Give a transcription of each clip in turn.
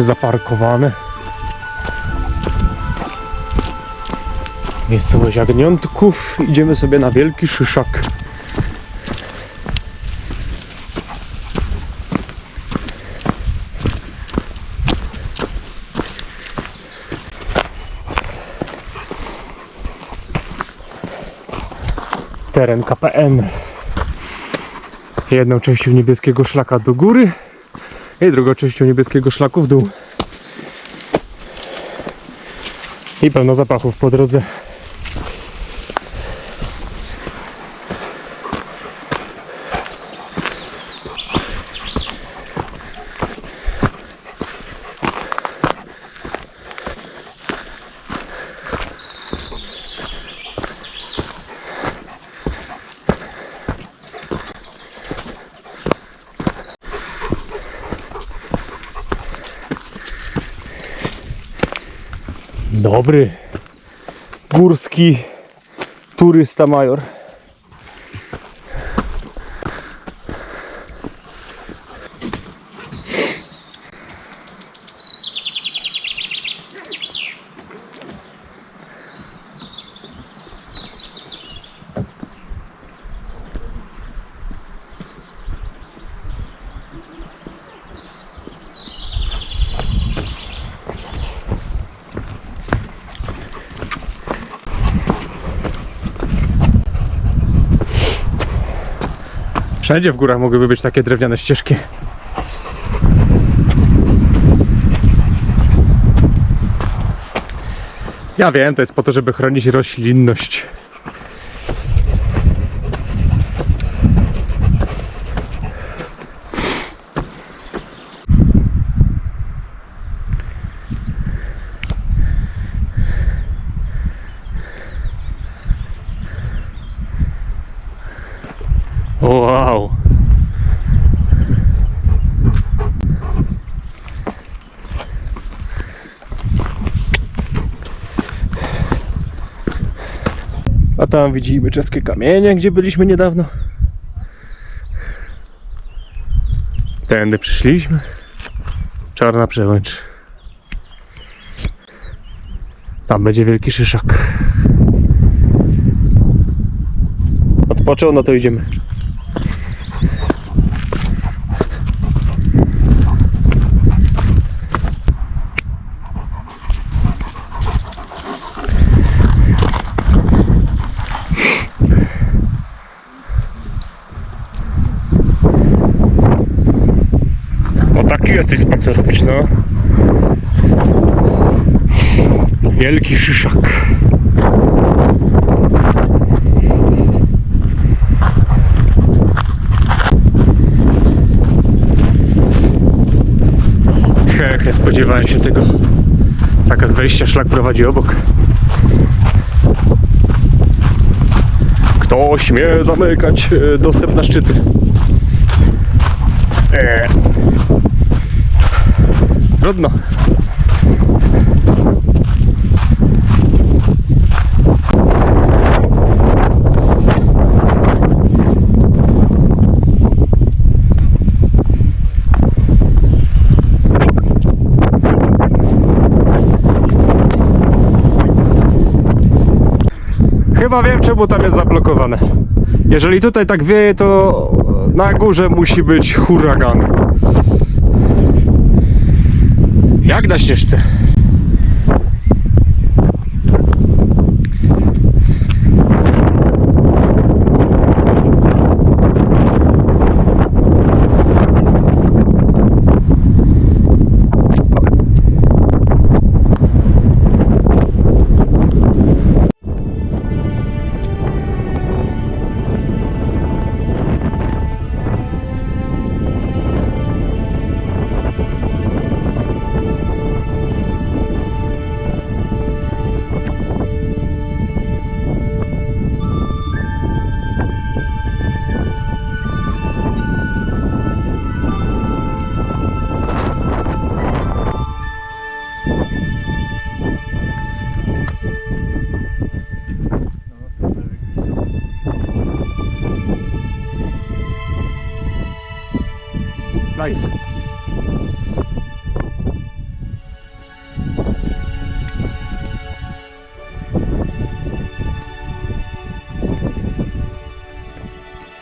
zaparkowane. Miejscowość Jagniątków. Idziemy sobie na Wielki Szyszak. Teren KPN. Jedną częścią niebieskiego szlaka do góry i drugą częścią niebieskiego szlaku w dół. I pełno zapachów po drodze. Dobry górski turysta major. Wszędzie w górach mogłyby być takie drewniane ścieżki. Ja wiem, to jest po to, żeby chronić roślinność. Wow! A tam widzimy czeskie kamienie, gdzie byliśmy niedawno. Tędy przyszliśmy. Czarna przełęcz. Tam będzie Wielki Szyszak. Odpoczął, no to idziemy. No taki jesteś spacerowicz, no. Wielki Szyszak. Nie spodziewałem się tego. Zakaz wejścia, szlak prowadzi obok. Kto śmie zamykać dostęp na szczyty? Trudno. Chyba wiem, czemu tam jest zablokowane. Jeżeli tutaj tak wieje, to na górze musi być huragan. Jak na ścieżce. Nice.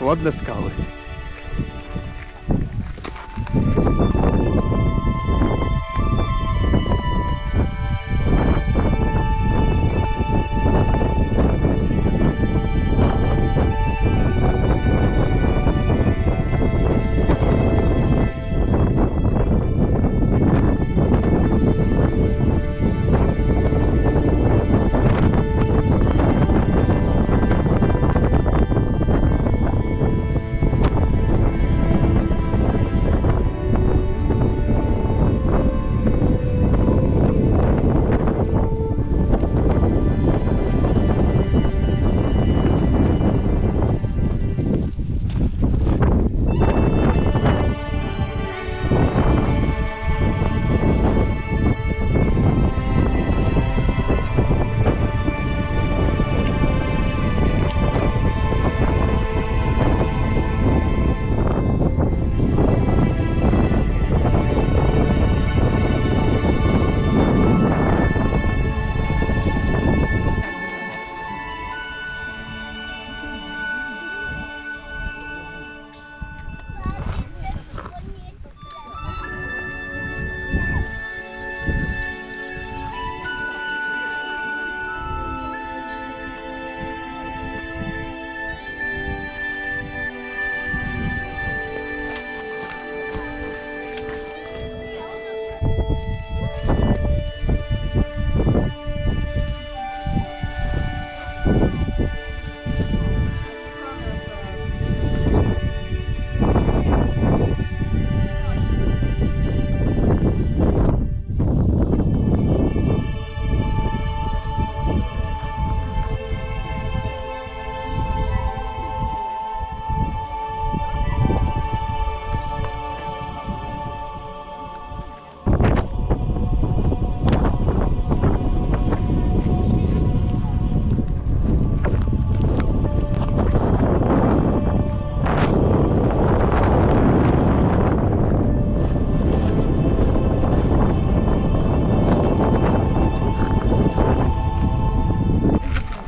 ładne skały.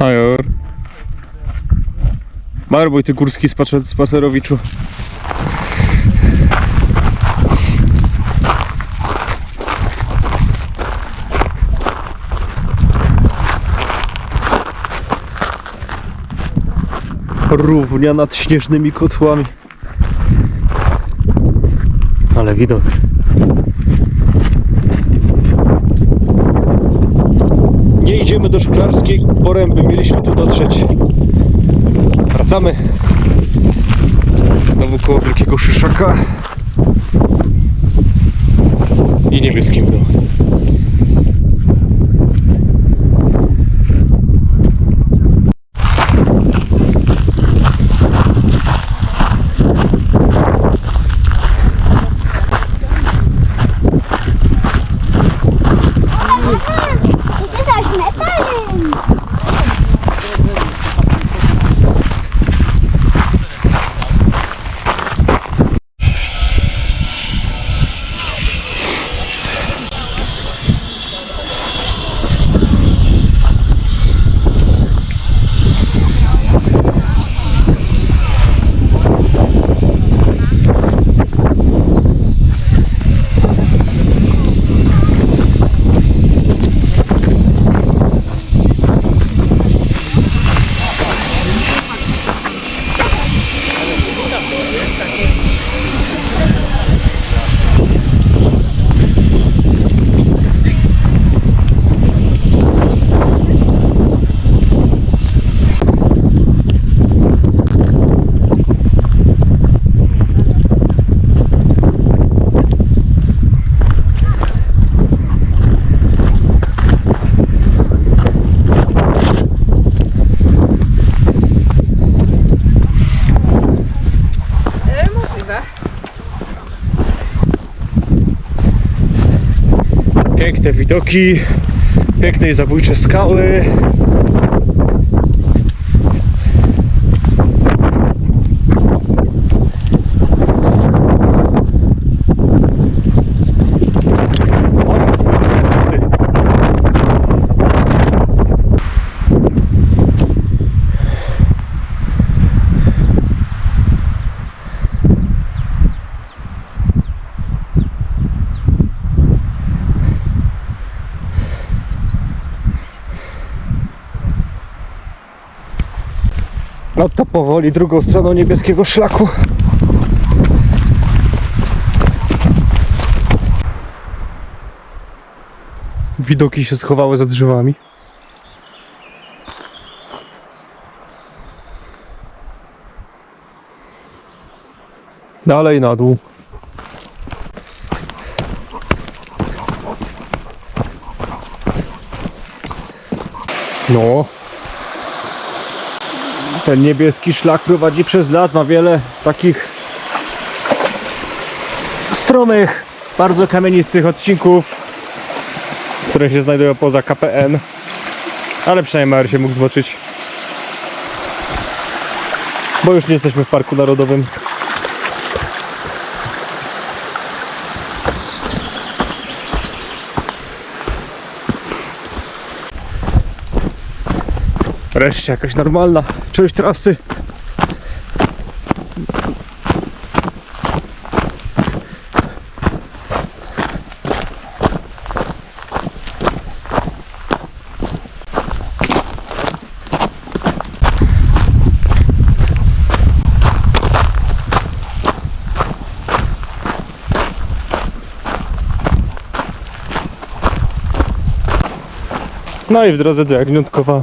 Major. Major ty górski spacerowiczu. Równia nad śnieżnymi kotłami. Ale widok. Nie idziemy do Szklarskiej Poręby, mieliśmy tu dotrzeć. Wracamy. Znowu koło Wielkiego Szyszaka. I Niebieskim w dół. Piękne widoki, piękne i zabójcze skały. No to powoli drugą stroną niebieskiego szlaku. Widoki się schowały za drzewami. Dalej na dół. No. Ten niebieski szlak prowadzi przez las, ma wiele takich stromych, bardzo kamienistych odcinków, które się znajdują poza KPN, ale przynajmniej Major się mógł zboczyć, bo już nie jesteśmy w Parku Narodowym. Wreszcie jakaś normalna część trasy. No i w drodze do Jagniątkowa.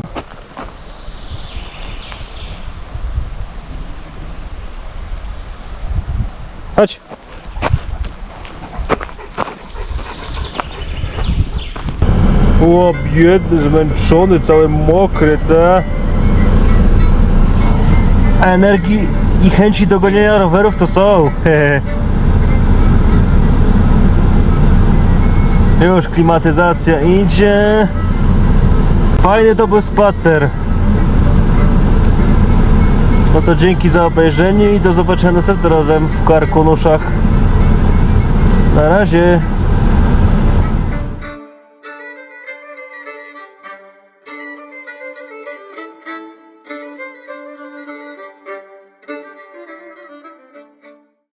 Chodź. O, biedny, zmęczony, cały mokry, te. A energii i chęci do gonienia rowerów to są. Już klimatyzacja idzie. Fajny to był spacer. No to dzięki za obejrzenie i do zobaczenia następnym razem w Karkonoszach. Na razie.